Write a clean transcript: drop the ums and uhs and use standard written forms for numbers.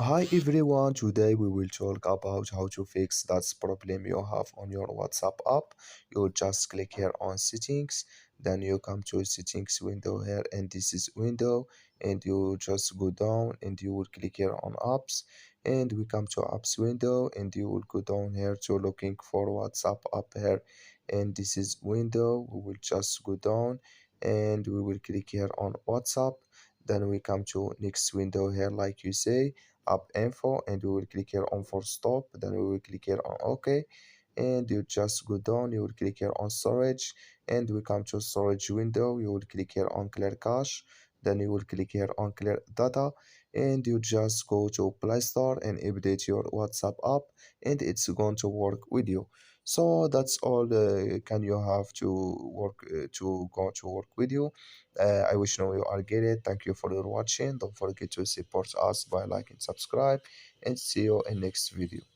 Hi everyone, today we will talk about how to fix that problem you have on your WhatsApp app. You just click here on settings, then you come to settings window here, and this is window, and you just go down and you will click here on apps, and we come to apps window, and you will go down here to looking for WhatsApp app here, and this is window. We will just go down and we will click here on WhatsApp, then we come to next window here like you say app info, and we will click here on for stop, then we will click here on OK, and you just go down, you will click here on storage, and we come to storage window, you will click here on clear cache, then you will click here on clear data, and you just go to Play Store and update your WhatsApp app, and it's going to work with you. So that's all can you have to work to go to work with you. I wish you know you are get it. Thank you for your watching. Don't forget to support us by like and subscribe, and see you in next video.